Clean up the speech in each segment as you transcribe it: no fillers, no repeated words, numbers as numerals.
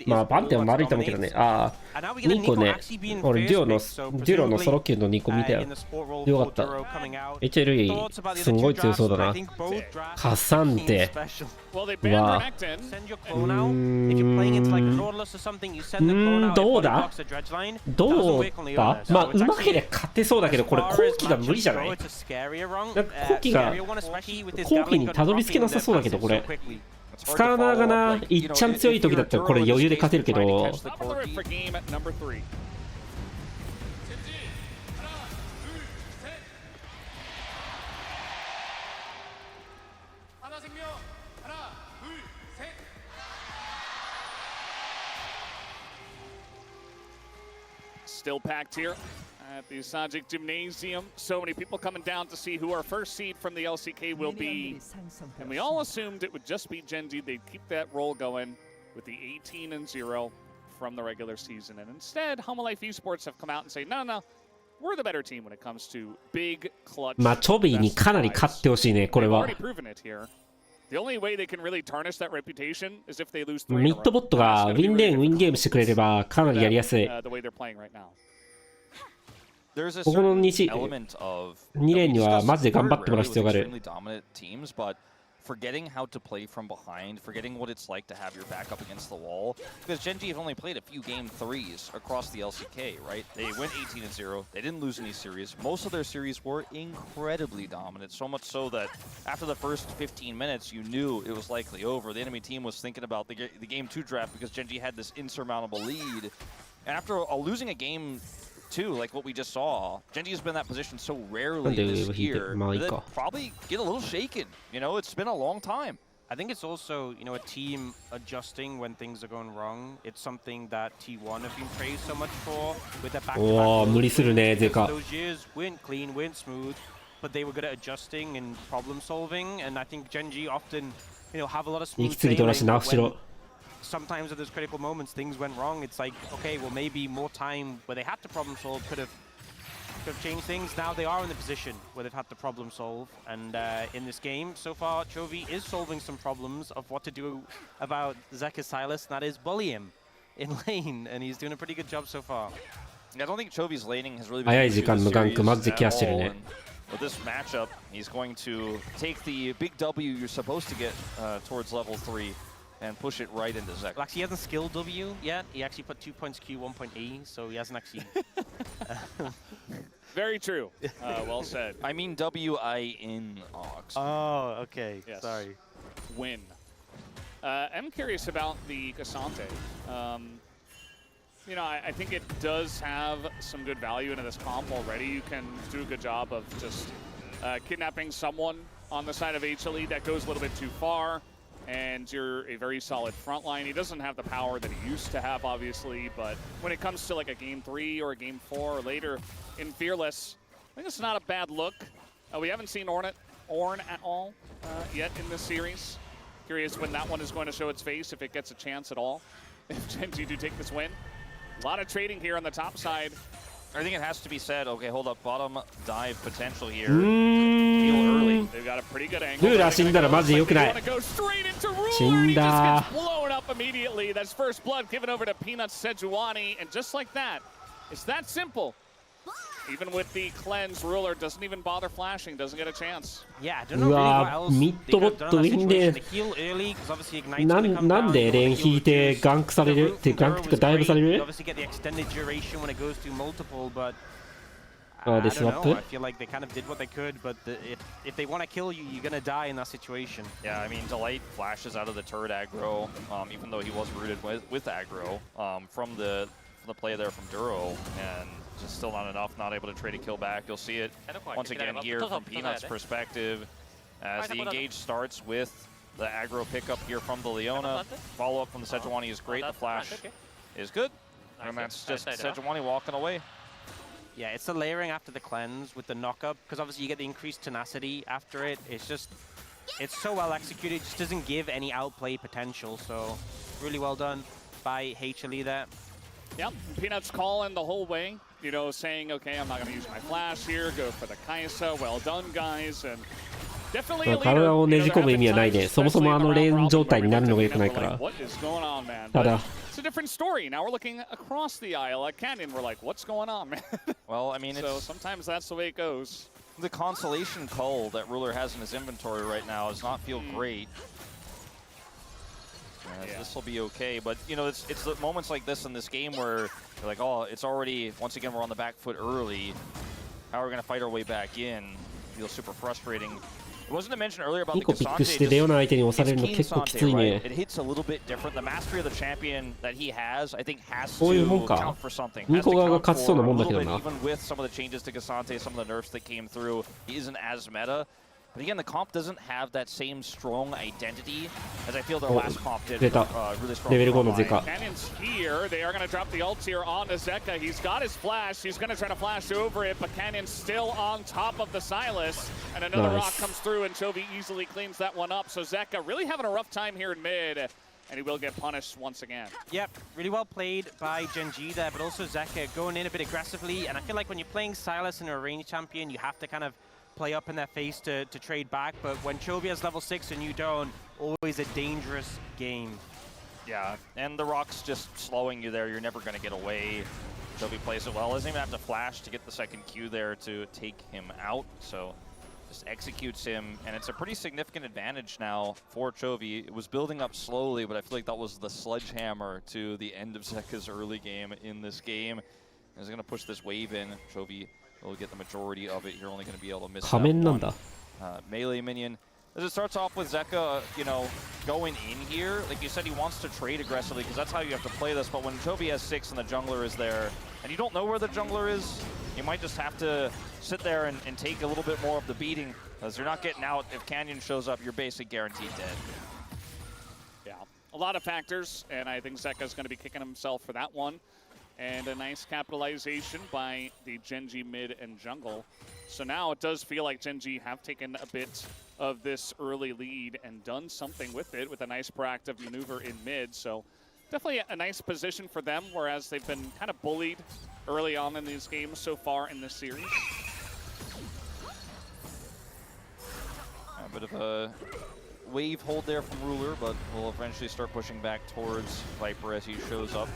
まあバンテも悪いと思うけどね。ああ、2個ね、俺デュロのソロ級の2個見たよ。よかった。HLE すんごい強そうだな。カサンテはどうだまあうまければ勝てそうだけど、これ後期が無理じゃない？なんか後期にたどり着けなさそうだけど、これスターナーがな、いっちゃん強い時だったらこれ余裕で勝てるけど。Still packed here at the Sajik Gymnasium. So many people coming down to see who our first seed from the LCK will be. And we all assumed it would just be Genji. They'd keep that roll going with the 18-0 from the regular season. And instead, Homolife Esports have come out and say, no, we're the better team when it comes to big clutch. まあチョビーにかなり勝ってほしいね、これは。The only way they can really tarnish that reputation is if they lose ミッドボットがウィンレーン、ウィンゲームしてくれればかなりやりやすい。ここの2レーンにはマジで頑張ってもらう必要がある。Forgetting how to play from behind, forgetting what it's like to have your back up against the wall. Because Genji have only played a few game 3s across the LCK, right? They went 18-0, they didn't lose any series. Most of their series were incredibly dominant, so much so that after the first 15 minutes, you knew it was likely over. The enemy team was thinking about the game 2 draft because Genji had this insurmountable lead. And after losing a game 2, like what we just saw, Genji has been in that position so rarely this year that probably get a little shaken. You know, it's been a long time. I think it's also, you know, a team adjusting when things are going wrong. It's something that T1 have been praised so much for with their back-to-back. Those years weren't clean, weren't smooth, but they were good at adjusting and problem solving. And I think Genji often, you know, have a lot of smooth sailing. Sometimes at those critical moments, things went wrong. It's like, okay, well, maybe more time where they had to problem solve could have changed things. Now they are in the position where they've had to problem solve. And in this game, so far, Chovy is solving some problems of what to do about Zeka Silas, and that is bully him in lane. And he's doing a pretty good job so far. I don't think Chovy's laning has really been an issue this series at all. With this matchup, he's going to take the big W you're supposed to get towards level 3. And push it right into Zek. Well, actually, he hasn't skilled W yet. He actually put 2 points Q, 1 point E, so he hasn't actually... Very true. Well said. I mean W-I-N Ox. Oh, okay. Yes. Sorry. Win. I'm curious about the Cassante. You know, I think it does have some good value into this comp already. You can do a good job of just kidnapping someone on the side of HLE that goes a little bit too far. And you're a very solid front line. He doesn't have the power that he used to have, obviously, but when it comes to like a game 3 or a game 4 or later in Fearless, I think it's not a bad look. We haven't seen Ornn at all yet in this series. Curious when that one is going to show its face, if it gets a chance at all, if Genji do take this win. A lot of trading here on the top side. I think it has to be said, okay, hold up, bottom dive potential here. Early. They've got a pretty good angle. ルーラー死んだらマジで良くない。死んだ。Blown up immediately. That's first blood given over to Peanuts Sejuani, and just like that, it's that simple. Even with the cleanse, Ruler doesn't even bother flashing, doesn't get a chance. Yeah, I don't know really what else. ミッドボットウィンレーン。なんでレーン引いてガンクされるってガンクってかダイブされる？This swap. I feel like they kind of did what they could, but if they want to kill you, you're gonna die in that situation. Yeah, I mean, Delight flashes out of the turret aggro, even though he was rooted with aggro from the play there from Duro, and just still not enough, not able to trade a kill back. You'll see it once again here from Peanut's perspective as the engage starts with the aggro pickup here from the Leona. Follow-up from the Sejuani is great, the flash is good, and that's just Sejuani walking away. Yeah, it's the layering after the cleanse with the knock-up, because obviously you get the increased tenacity after it. It's just, it's so well executed, it just doesn't give any outplay potential, so really well done by HLE there. Yep, Peanuts calling the whole way, you know, saying, okay, I'm not going to use my flash here, go for the Kaisa, well done, guys, and 体をねじ込む意味はないね。そもそもあのレーン状態になるのが良くないから。ただ。It's a different story. Now we're looking across the aisle at Canyon. We're like, what's going on, man? Well, I mean, so sometimes that's the way it goes. The consolation cull that Ruler has in his inventory right now does not feel great. Yeah. This will be okay, but you know, it's the moments like this in this game where you're like, oh, it's already, once again, we're on the back foot early. How are we going to fight our way back in? Feels super frustrating. It wasn't to mention earlier about the Cassante. It's Keen Sante, right? It hits a little bit different. The mastery of the champion that he has, I think, has to count for something. Has to count for a little bit, even with some of the changes to Cassante, some of the nerfs that came through. He isn't as meta. But again, the comp doesn't have that same strong identity as I feel their last comp did. Really strong. Canyon's here. They are going to drop the ult here on Zeka. He's got his flash. He's going to try to flash over it, but Canyon's still on top of the Silas. And another rock comes through, and Chovy easily cleans that one up. So Zeka really having a rough time here in mid. And he will get punished once again. Yep, really well played by Genji there, but also Zeka going in a bit aggressively. And I feel like when you're playing Silas and a range champion, you have to kind of play up in their face to trade back, but when Chovy has level 6 and you don't, always a dangerous game. Yeah, and the rock's just slowing you there. You're never going to get away. Chovy plays it well. Doesn't even have to flash to get the second Q there to take him out, so just executes him, and it's a pretty significant advantage now for Chovy. It was building up slowly, but I feel like that was the sledgehammer to the end of Zeka's early game in this game. He's going to push this wave in. Chovy will get the majority of it. You're only going to be able to miss that one. Melee minion. As it starts off with Zeka, you know, going in here, like you said, he wants to trade aggressively because that's how you have to play this. But when Chovy has 6 and the jungler is there, and you don't know where the jungler is, you might just have to sit there and take a little bit more of the beating because you're not getting out. If Canyon shows up, you're basically guaranteed dead. Yeah, a lot of factors, and I think Zeka's going to be kicking himself for that one. And a nice capitalization by the Genji mid and jungle. So now it does feel like Genji have taken a bit of this early lead and done something with it with a nice proactive maneuver in mid. So definitely a nice position for them, whereas they've been kind of bullied early on in these games so far in this series. A bit of a wave hold there from Ruler, but we'll eventually start pushing back towards Viper as he shows up.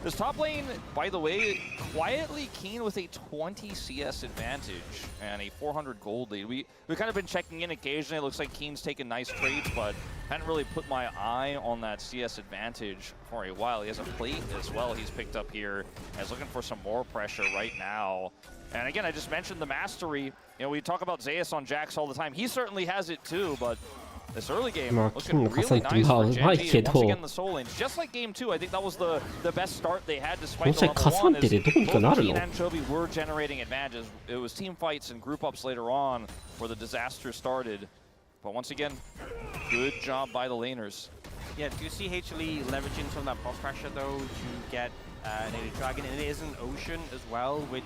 This top lane, by the way, quietly Keen with a 20 CS advantage and a 400 gold lead. We've kind of been checking in occasionally. It looks like Keen's taking nice trades, but hadn't really put my eye on that CS advantage for a while. He has a plate as well he's picked up here and is looking for some more pressure right now. And again, I just mentioned the mastery. You know, we talk about Zeus on Jax all the time. He certainly has it too, but this early game looking really nice for Genji. Once again, the soul lanes, just like game 2, I think that was the best start they had despite the level 1. Both Keen and Chovy were generating advantages. It was team fights and group ups later on where the disaster started. But once again, good job by the laners. Yeah, do you see HLE leveraging some of that buff pressure though to get an Elite Dragon? And it is an Ocean as well, which...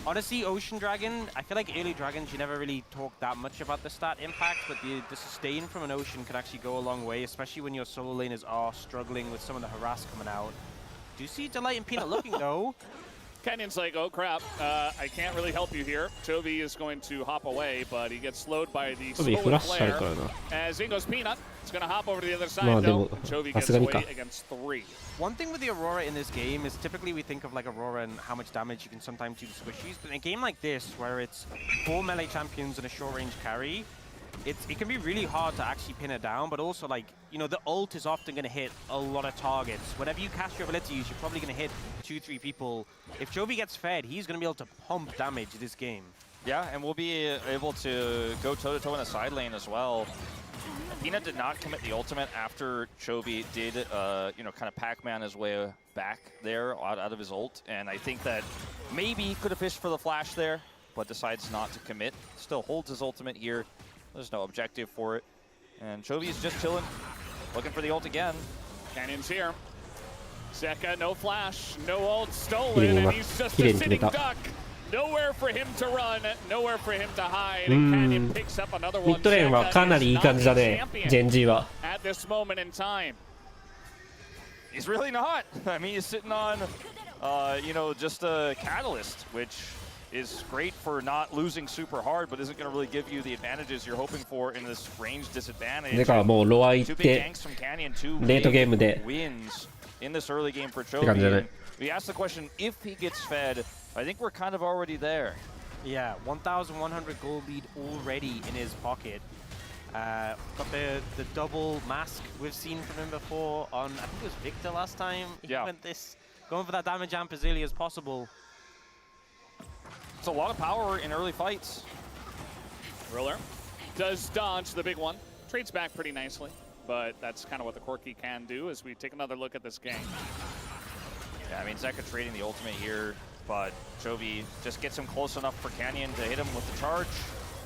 Honestly, Ocean Dragon, I feel like early dragons, you never really talk that much about the stat impact, but the sustain from an Ocean can actually go a long way, especially when your solo laners are struggling with some of the harass coming out. Do you see Delight and Peanut looking though? Canyon's like, oh crap, I can't really help you here. Chovy is going to hop away, but he gets slowed by the slow flare. As in goes Peanut, it's going to hop over to the other side though. Chovy gets away against 3. One thing with the Aurora in this game is typically we think of like Aurora and how much damage you can sometimes do to squishies, but in a game like this where it's 4 melee champions and a short range carry, it can be really hard to actually pin it down, but also like, you know, the ult is often going to hit a lot of targets. Whenever you cast your abilities, you're probably going to hit 2-3 people. If Chovy gets fed, he's going to be able to pump damage this game. Yeah, and we'll be able to go toe-to-toe in the side lane as well. Peanut did not commit the ultimate after Chovy did, you know, kind of Pac-Man his way back there out of his ult. And I think that maybe he could have fished for the flash there, but decides not to commit. Still holds his ultimate here. There's no objective for it. And Chovy's just chilling, looking for the ult again. Canyon's here. Zeka, no flash, no ult stolen, and he's just a sitting duck. Nowhere for him to run, nowhere for him to hide, and Canyon picks up another one. ミッドレーンはかなりいい感じだね、Genjiは。 At this moment in time. He's really not. I mean, he's sitting on, you know, just a catalyst, which is great for not losing super hard, but isn't going to really give you the advantages you're hoping for in this range disadvantage. だからもうロア行っ Two big て ganks from Canyon, two レートゲーム big で wins in this early game for って感じだ Chovy. ね And we asked the question, if he gets fed, I think we're kind of already there. Yeah, 1,100 gold lead already in his pocket. Got the double mask we've seen from him before on, I think it was Victor last time. He went this, going for that damage amp as early as possible. It's a lot of power in early fights. Ruler does dodge the big one. Trades back pretty nicely, but that's kind of what the Corki can do as we take another look at this game. Yeah, I mean, Zeka trading the ultimate here, but Chovy just gets him close enough for Canyon to hit him with the charge,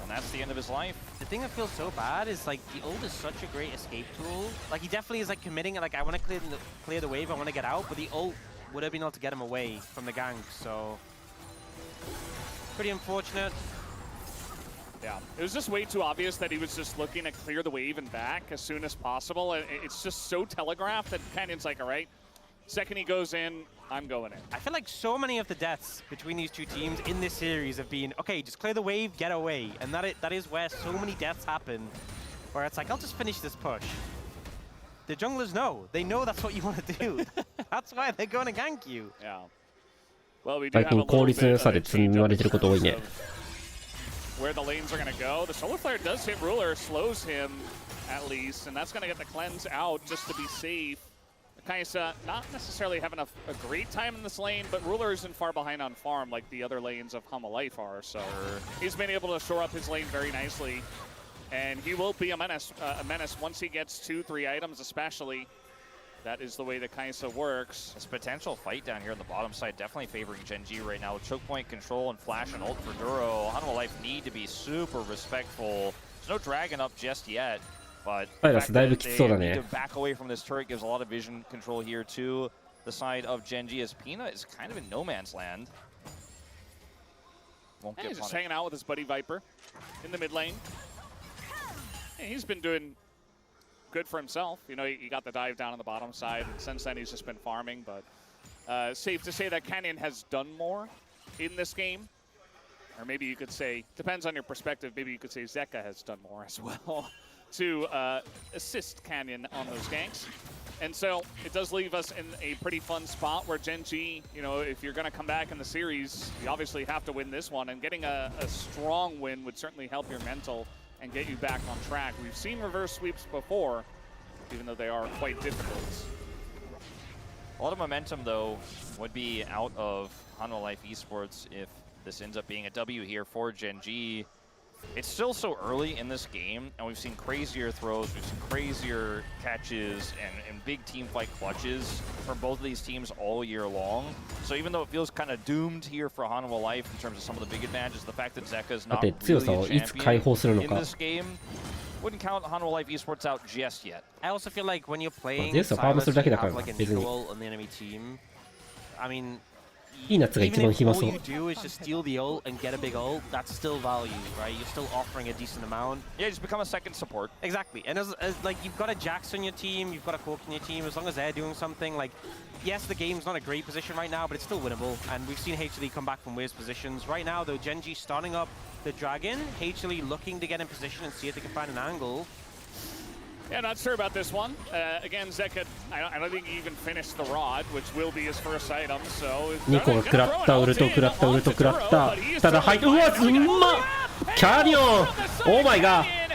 and that's the end of his life. The thing that feels so bad is like the ult is such a great escape tool. Like he definitely is like committing, like I want to clear the wave, I want to get out, but the ult would have been able to get him away from the gank, so pretty unfortunate. Yeah, it was just way too obvious that he was just looking to clear the wave and back as soon as possible. And it's just so telegraphed that Canyon's like, all right, second he goes in, I'm going in. I feel like so many of the deaths between these two teams in this series have been, okay, just clear the wave, get away. And that is where so many deaths happen, where it's like, I'll just finish this push. The junglers know. They know that's what you want to do. That's why they're going to gank you. Yeah. Well, we do 最 have a 近 little 効率の良 bit さ of で a 積 change ま up れ in てること多い terms ね of where the lanes are going to go. The Solar Flare does hit Ruler, slows him at least, and that's going to get the cleanse out just to be safe. Kaisa not necessarily having a great time in this lane, but Ruler isn't far behind on farm like the other lanes of Hama Life are, so he's been able to shore up his lane very nicely. And he will be a menace once he gets 2-3 items especially. That is the way that Kaisa works. This potential fight down here on the bottom side definitely favoring Genji right now with choke point control and flash and ult for Duro. Hanwha Life need to be super respectful. There's no dragon up just yet, but the fact that they need to back away from this turret gives a lot of vision control here to the side of Genji as Pina is kind of in no man's land. Won't get He's just hanging out with his buddy Viper in the mid lane. And he's been doing good for himself. You know, he got the dive down on the bottom side, and since then he's just been farming, but safe to say that Canyon has done more in this game. Or maybe you could say, depends on your perspective, maybe you could say Zeka has done more as well to assist Canyon on those ganks. And so it does leave us in a pretty fun spot where Genji, you know, if you're going to come back in the series, you obviously have to win this one, and getting a strong win would certainly help your mental and get you back on track. We've seen reverse sweeps before, even though they are quite difficult. A lot of momentum, though, would be out of Hanwha Life Esports if this ends up being a W here for Genji. It's still so early in this game, and we've seen crazier throws, we've seen crazier catches, and big team fight clutches from both of these teams all year long. So even though it feels kind of doomed here for Hanwha Life in terms of some of the big advantages, the fact that Zeka is not really a champion in this game wouldn't count Hanwha Life Esports out just yet. I also feel like when you're playing Yes, Silas, you だけだから have like a 別に Nicole on the enemy team. I mean, いい夏が一番暇そう even if all you do is just steal the ult and get a big ult, that's still value, right? You're still offering a decent amount. Yeah, just become a second support. Exactly. And as like you've got a Jax on your team, you've got a Cork on your team, as long as they're doing something, like, yes, the game's not a great position right now, but it's still winnable. And we've seen HLE come back from worse positions. Right now, though, Genji starting up the Dragon, HLE looking to get in position and see if they can find an angle. Yeah, not sure about this one. Again, Zeka, I don't think he even finished the rod, which will be his first item, so... ニコが食らった、ウルト食らった、ウルト食らった。ただ、うわ、すんまキャニオンオーマイガー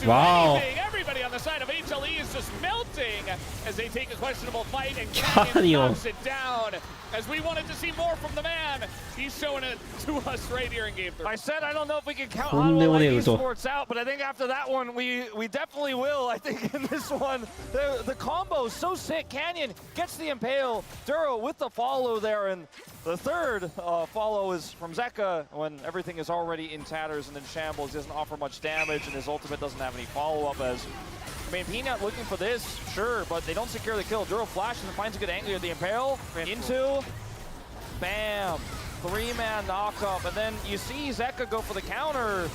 Wow. Everybody on the side of HLE is just melting as they take a questionable fight, and Canyon Canyon knocks it down. As we wanted to see more from the man, he's showing it to us right here in game 3. I said I don't know if we can count Hanwha Life Esports out, but I think after that one, we definitely will. I think in this one, the combo is so sick. Canyon gets the impale, Duro with the follow there, and the third follow is from Zeka when everything is already in tatters and in shambles. He doesn't offer much damage, and his ultimate doesn't have any follow-up as... I mean, Peanut looking for this, sure, but they don't secure the kill. Duro flashes and finds a good angle at the impale. Into... Bam! 3-man knock-up, and then you see Zeka go for the counter,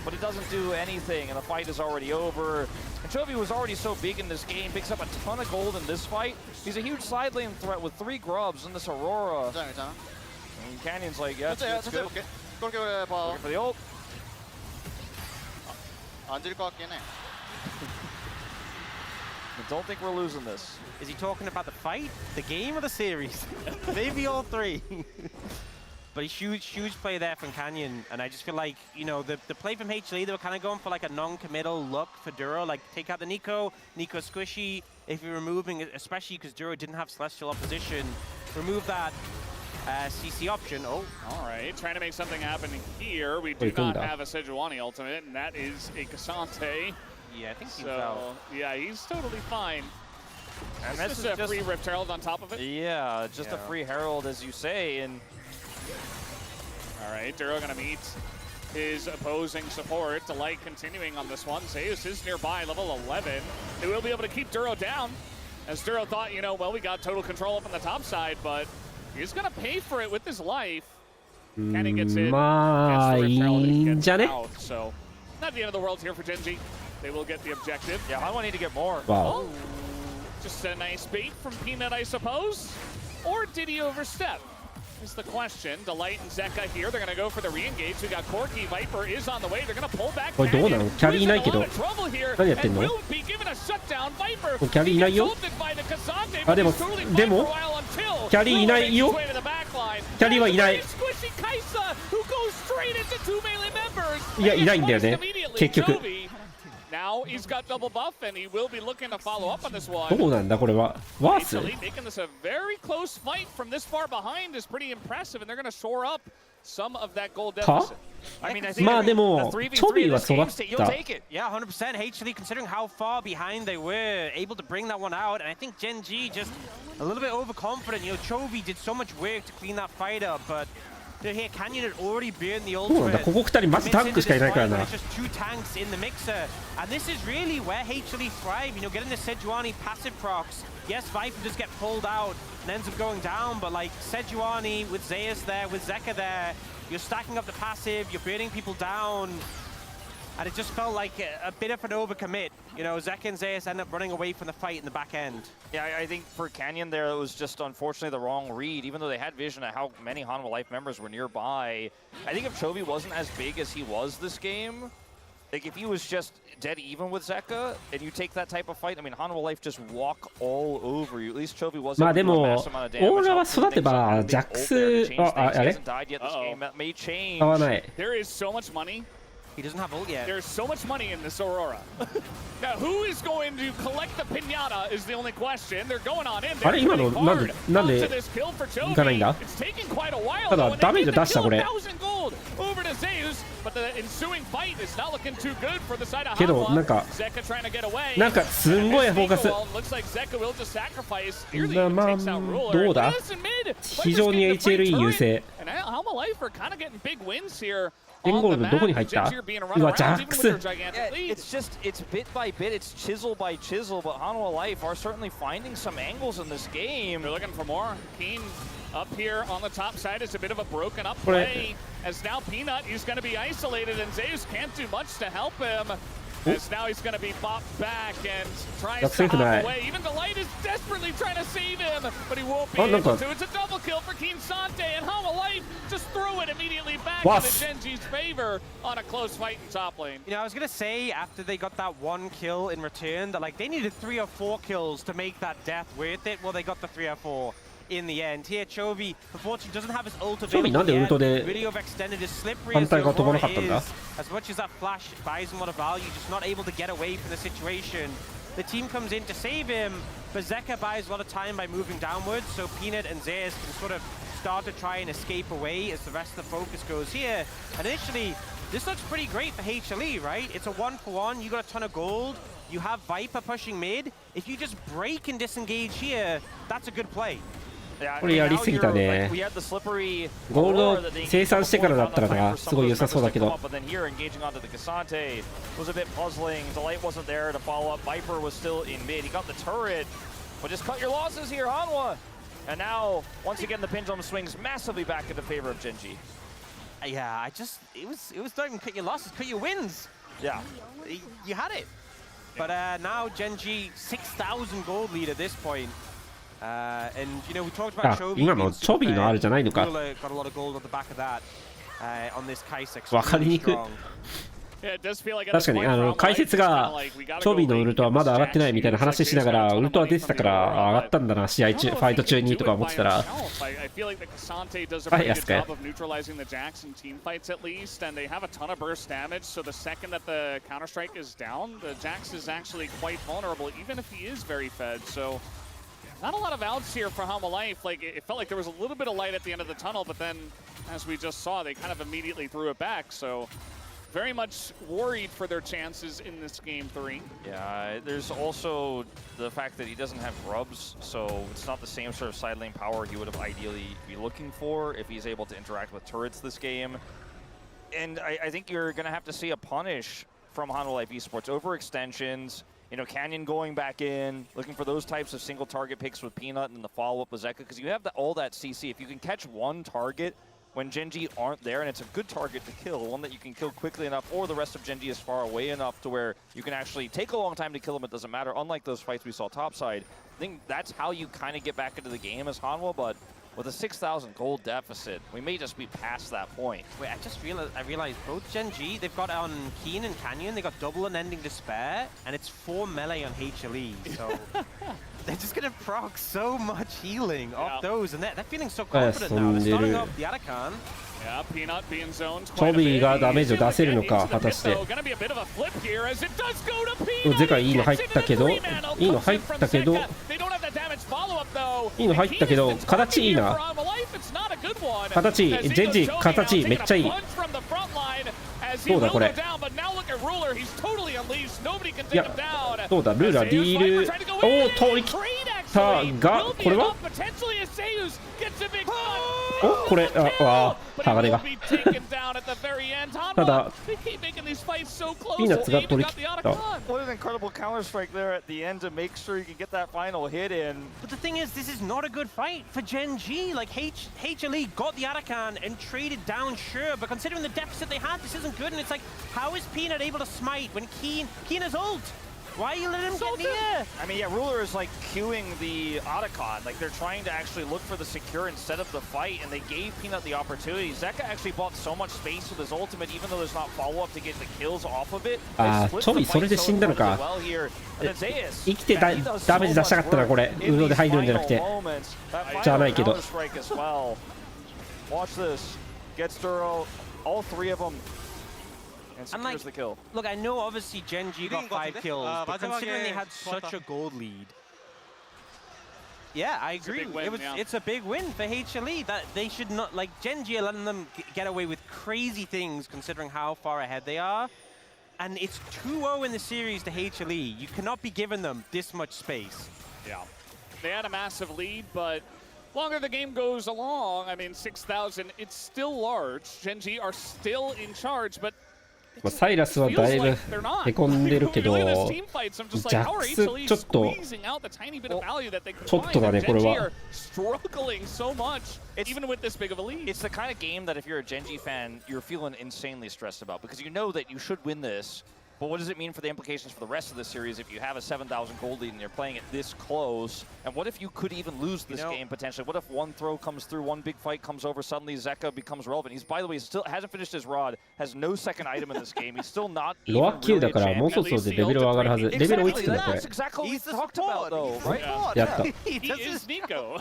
but it doesn't do anything, and the fight is already over. And Chovy was already so big in this game, picks up a ton of gold in this fight. He's a huge side lane threat with 3 grubs in this Aurora. And Canyon's like, yeah, that's good. okay. Looking For the ult. I don't think we're losing this. Is he talking about the fight, the game, or the series? Maybe all three. But a huge play there from Canyon, and I just feel like, you know, the play from HLE, they were kind of going for like a non-committal look for Duro, like take out the Nico squishy. If you're removing, especially because Duro didn't have Celestial opposition, remove that CC option. Oh, all right, trying to make something happen here. We do not have a Sejuani ultimate, and that is a Cassante. Yeah, I think he's so, out. Yeah, he's totally fine. And this is a free Rift Herald on top of it. Yeah, just a free Herald, as you say, and all right, Duro gonna meet his opposing support. Delight continuing on this one. Zeus is nearby, level 11. They will be able to keep Duro down. As Duro thought, you know, well, we got total control up on the top side, but he's gonna pay for it with his life. Cannon gets in, gets out, so not the end of the world here for Genji. They will get the objective. Yeah, Hanwha need to get more. Wow. Oh, just a nice bait from Peanut, I suppose. Or did he overstep? Is the question. Delight and Zeka here. They're gonna go for the re-engage. We got Corky. Viper is on the way. They're gonna pull back. これどうなの？キャリーいないけど。何やってんの？キャリーいないよ。あ、でもキャリーいないよ。キャリーはいない。いや、いないんだよね。結局。Now he's got double buff and he will be looking to follow up on this one. どうなんだこれは。ワース？ Making this a very close fight from this far behind is pretty impressive, and they're going to shore up some of that goal deficit. I mean, I think まあでもChovyは育った。 Yeah, 100%. HLE, considering how far behind they were, able to bring that one out, and I think Genji just a little bit overconfident. You know, Chovy did so much work to clean that fight up, but here Canyon had already burned the そうなんだ。 ultimate. ここ2人マジタンクしかいないからな。 It's just two tanks in the mixer, and this is really where HLE thrive. You know, getting the Sejuani passive procs. Yes, Viper does get pulled out and ends up going down, but like Sejuani with Zeus there, with Zeka there, you're stacking up the passive, you're burning people down. And it just felt like a bit of an overcommit. You know, Zeka and Zeus end up running away from the fight in the back end. Yeah, I think for Canyon there, it was just unfortunately the wrong read. Even though they had vision of how many Hanwha Life members were nearby, I think if Chovy wasn't as big as he was this game, like if he was just dead even with Zeka, and you take that type of fight, I mean, Hanwha Life just walk all over you. At least Chovy wasn't. まあでもオーラは育てばジャックスあれ合わない。 There is so much money. He doesn't have ult yet. There's so much money in this Aurora. Now, who is going to collect the pinata is the only question. They're going on in. あれ今のなんで行かないんだ？ただダメージ出したこれ。けどなんかすんごいフォーカス。まあどうだ？非常に HLE 優勢。エンゴールドどこに入った？うわ、ジャックス。It's bit by bit, it's chisel by chisel, but Hanwha Life are certainly finding some angles in this game. They're looking for more. Keen up here on the top side is a bit of a broken up play. As now Peanut is going to be isolated, and Zeus can't do much to help him. As now he's going to be bopped back and tries to hop away. Even Delight is desperately trying to save him, but he won't be able to. It's a double kill for Keen Sante, and Hanwha Life just threw it immediately back into Genji's favor on a close fight in top lane. You know, I was going to say after they got that one kill in return that like they needed 3 or 4 kills to make that death worth it. Well, they got the 3 or 4. In the end, here Chovy unfortunately doesn't have his ult available yet. Video of extended is slippery as the Aurora is. As much as that flash buys him a lot of value, just not able to get away from the situation. The team comes in to save him, but Zeka buys a lot of time by moving downwards, so Peanut and Zeus can sort of start to try and escape away as the rest of the focus goes here. And initially, this looks pretty great for HLE, right? It's a 1-for-1, you got a ton of gold, you have Viper pushing mid. If you just break and disengage here, that's a good play. これやりすぎたね。ゴールド生産してからだったらな、すごい良さそうだけど。Yeah, it was not even cut your losses, cut your wins. Yeah, you had it. But now Genji 6,000 gold lead at this point. And you know, we talked あ about Chovy 今の being チョビ super の R fed. じゃないのか Ruler got a lot of gold on the back of that on this Kaisa. わかりにくい Yeah, it does feel like at 確か this に point for 解 Life, 説 it's kinda が like we gotta チョ go ビの late ウルトは and まだ this 上がってないみたいな話しながら Jackson ウルトは出てたからあ上がったんだな試合 I 中 don't know ファイト if he 中 can に do とか it 思っ by てたら himself. I feel like the Cassante does a Ah, pretty yes, good guy. job of neutralizing the Jackson team fights at least, and they have a ton of burst damage, so the second that the Counter-Strike is down, the Jax is actually quite vulnerable, even if he is very fed, so not a lot of outs here for Hanwha Life. Like, it felt like there was a little bit of light at the end of the tunnel, but then, as we just saw, they kind of immediately threw it back, so very much worried for their chances in this game 3. Yeah, there's also the fact that he doesn't have grubs, so it's not the same sort of side lane power he would have ideally be looking for if he's able to interact with turrets this game. And I think you're going to have to see a punish from Hanwha Life Esports. Overextensions, you know, Canyon going back in, looking for those types of single target picks with Peanut and the follow-up with Zeka, because you have all that CC. If you can catch one target when Genji aren't there, and it's a good target to kill, one that you can kill quickly enough, or the rest of Genji is far away enough to where you can actually take a long time to kill him, it doesn't matter, unlike those fights we saw topside. I think that's how you kind of get back into the game as Hanwha, but with a 6,000 gold deficit, we may just be past that point. Wait, I realized both Genji, they've got on Keen and Canyon, they got double Unending Despair, and it's 4 melee on HLE, so they're just gonna proc so much healing off those, and they're feeling so confident now. They're starting off the Arakan. Yeah, Peanut being zoned チ quite ョ a ビ bit. がダメージを He's 出せるの into か the 果た pit, して though. Gonna be a bit of a flip here as it does go to Peanut. ゼカいいの入っ Gets た into け the ど three man. いいの入ったけど They don't have that damage follow-up, though. いいの入ったけど And Keen is 形いいな for Hanwha Life. It's not a good one. 形いい As he goes ジェンジ Chovy 形 now めっちゃいい taking a punch from the front line as he どうだ will これ go down, but now look at Ruler. He's totally unleashed. Nobody can い take や him down. どうだルーラーディールおお通り切ったがこれはおこれあ鋼がただピーナッツが取り切った What an incredible counter-strike there at the end to make sure you can get that final hit in. But the thing is, this is not a good fight for Genji. Like, HLE got the Arakan and traded down, sure, but considering the deficit they had, this isn't good. And it's like, how is Peanut able to smite when Keen has ult? Why are you letting him get near? I mean, yeah, Ruler is like queuing the Otacon. Like, they're trying to actually look for the secure instead of the fight, and they gave Peanut the opportunity. Zeka actually bought so much space with his ultimate, even though there's not follow-up to get the kills off of it. あーチョビそれで死んだのか生きてダメージ出したかったなこれウロで入るんじゃなくてじゃないけど Watch this. Gets Duro, all three of them. And I'm secures like, the kill. look, I know obviously Genji got 5 kills, but considering they had such a gold lead, yeah, I agree. It's a big win for HLE. That they should not, like, Genji are letting them get away with crazy things considering how far ahead they are. And it's 2-0 in the series to HLE. You cannot be giving them this much space. Yeah, they had a massive lead, but longer the game goes along, I mean, 6,000, it's still large. Genji are still in charge, but サイラスはだいぶへこんでるけどジャックスちょっとだねこれは It's the kind of game that if you're a Genji fan, you're feeling insanely stressed about because you know that you should win this. But what does it mean for the implications for the rest of the series if you have a 7,000 gold lead and you're playing it this close? And what if you could even lose this game potentially? What if one throw comes through, one big fight comes over, suddenly Zeka becomes relevant? He's, by the way, still hasn't finished his rod, has no second item in this game. He's still not even ロア級だからもうそろそろでレベル上がるはずレベル追いつくんだこれ That's exactly what we talked about though, right? やった He is Nico.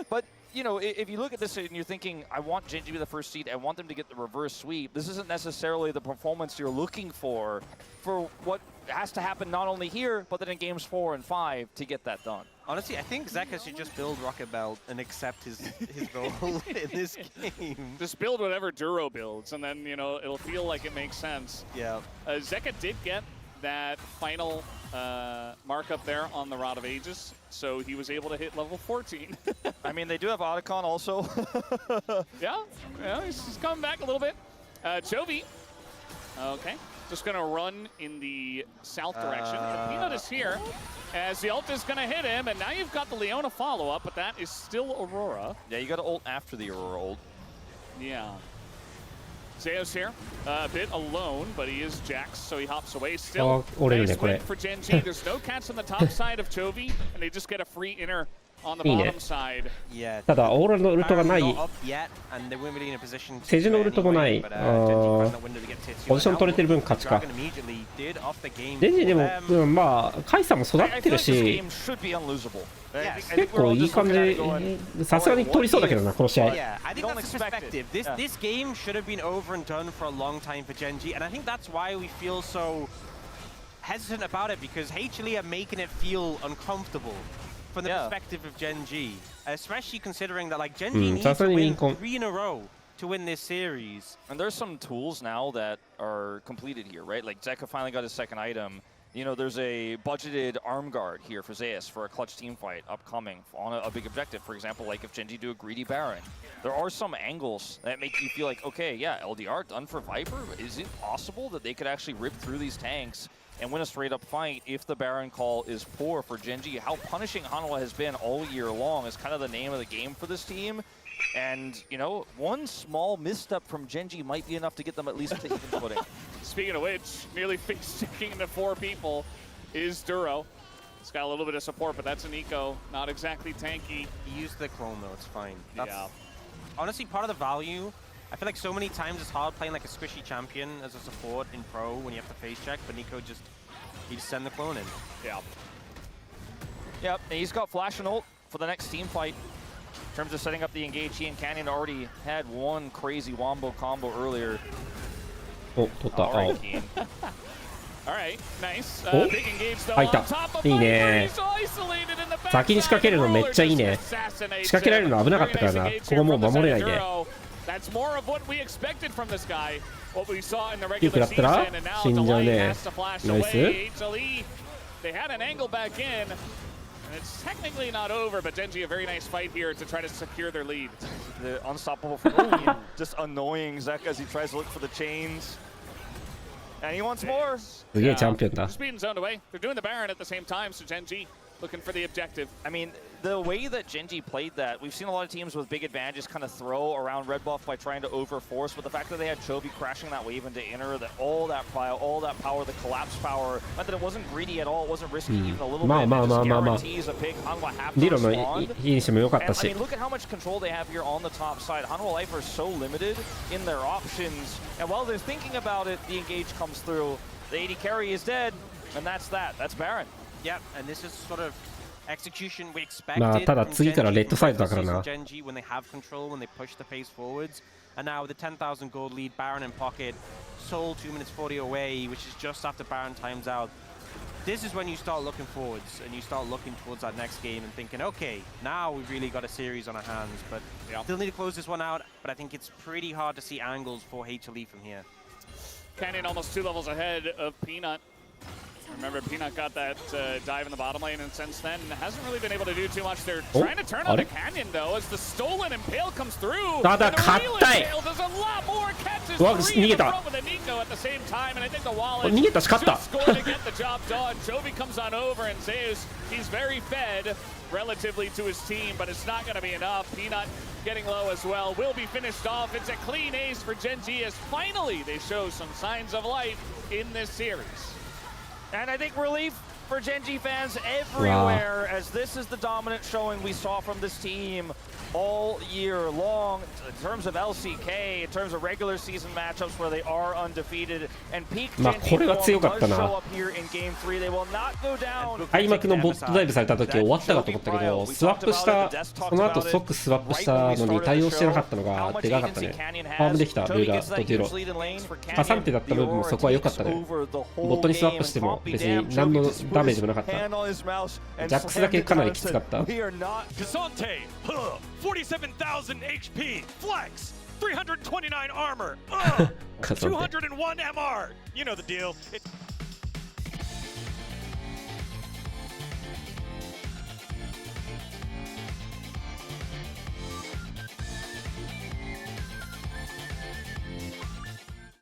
But you know, if you look at this and you're thinking, I want Genji to be the first seed, I want them to get the reverse sweep, this isn't necessarily the performance you're looking for what has to happen not only here, but then in games 4 and 5 to get that done. Honestly, I think Zeka should just build Rocket Belt and accept his role in this game. Just build whatever Duro builds, and then, you know, it'll feel like it makes sense. Yeah. Zeka did get that final markup there on the Rod of Aegis, so he was able to hit level 14. I mean, they do have Otacon also. Yeah, he's coming back a little bit. Chovy, okay, just gonna run in the south direction. Peanut is here, as the ult is gonna hit him, and now you've got the Leona follow-up, but that is still Aurora. Yeah, you got to ult after the Aurora ult. Yeah. Zeus here, a bit alone, but he is Jax, so he hops away. Still, nice win for Genji. There's no catch on the top side of Chovy, and they just get a free inner on the いいね。 bottom side. ただオーラのウルトがない。セジのウルトもない。ポジション取れてる分勝ちか。デンジでも、まあカイさんも育ってるし、結構いい感じ。さすがに取りそうだけどな、この試合。This game should have been over and done for a long time for Genji, and I think that's why we feel so hesitant about it, because HLE are making it feel uncomfortable from the perspective of Genji, especially considering that like Genji needs to win 3 in a row to win this series. And there's some tools now that are completed here, right? Like Zeka finally got his second item. You know, there's a budgeted arm guard here for Zeus for a clutch team fight upcoming on a big objective. For example, like if Genji do a greedy Baron. There are some angles that make you feel like, okay, yeah, LDR done for Viper, but is it possible that they could actually rip through these tanks and win a straight-up fight if the Baron call is poor for Genji? How punishing Hanwha has been all year long is kind of the name of the game for this team. And, you know, one small misstep from Genji might be enough to get them at least to even footing. Speaking of which, nearly face-sticking into 4 people is Duro. He's got a little bit of support, but that's an eco, not exactly tanky. He used the clone though, it's fine. That's honestly part of the value. I feel like so many times it's hard playing like a squishy champion as a support in pro when you have to face check, but Nico he just send the clone in. Yeah. Yep, and he's got flash and ult for the next team fight. In terms of setting up the engage, he and Canyon already had one crazy wombo combo earlier. Oh, 取った。All right, Keen. All right, nice. お、 Big engage though 入っ on た。 top of いい Viper. ね。 He's isolated in the backside. 先に仕掛けるのめっちゃいいね。仕掛けられるの危なかったからな。ここもう守れないね。 That's more of what we expected from this guy. What we saw in the ピーク regular だったら season, and now 死んじゃう Delay ね。 has to flash ナイ away. ス。 HLE, they had an angle back in. And it's technically not over, but Genji a very nice fight here to try to secure their lead. The unstoppable from Queen, just annoying Zeka as he tries to look for the chains. And he wants more. すげえチャンピオンだ。 Just being zoned away. They're doing the Baron at the same time, so Genji looking for the objective. I mean, the way that Genji played that, we've seen a lot of teams with big advantages kind of throw around red buff by trying to overforce, but the fact that they had Chovy crashing that wave into inner, that all that power, the collapse power, meant that it wasn't greedy at all, it wasn't risky even a little bit. It just guarantees a pick. Hanwha have to リロの respond. イニシも良かった And, I し。 mean, look at how much control they have here on the top side. Hanwha Life are so limited in their options, and while they're thinking about it, the engage comes through. The AD carry is dead, and that's that. That's Baron. Yep, and this is sort of execution we expected まあただ from 次からレッドサイドだ Genji からな。 Genji when they have control, when they push the pace forwards. And now with the 10,000 gold lead, Baron in pocket, Soul 2 minutes 40 away, which is just after Baron times out. This is when you start looking forwards and you start looking towards that next game and thinking, okay, now we've really got a series on our hands, but still need to close this one out. But I think it's pretty hard to see angles for HLE from here. Canyon almost 2 levels ahead of Peanut. Remember, Peanut got that dive in the bottom lane, and since then hasn't really been able to do too much. They're trying to turn on the Canyon, though, as the stolen Impale comes through. And the real Impale does a lot more catches. 3 in the front with a Nico at the same time, and I think the Wallet just scored to get the job done. Chovy comes on over, and Zeus, he's very fed relatively to his team, but it's not going to be enough. Peanut getting low as well. Will be finished off. It's a clean ace for Genji as finally they show some signs of life in this series. And I think relief for Genji fans everywhere, as this is the dominant showing we saw from this team all year long in terms of LCK, in terms of regular season matchups where they are undefeated, and peak Genji does show up here in game 3. They will not go down. 開幕のボットダイブされた時終わったかと思ったけど、スワップしたその後即スワップしたのに対応してなかったのがでかかったね。ファームできたルーガーとデュロ。加算点だった部分もそこは良かったね。ボットにスワップしても別に何のダメージもなかった。ジャックスだけかなりきつかった。47,000 HP, flex, 329 armor, 201 MR. You know the deal.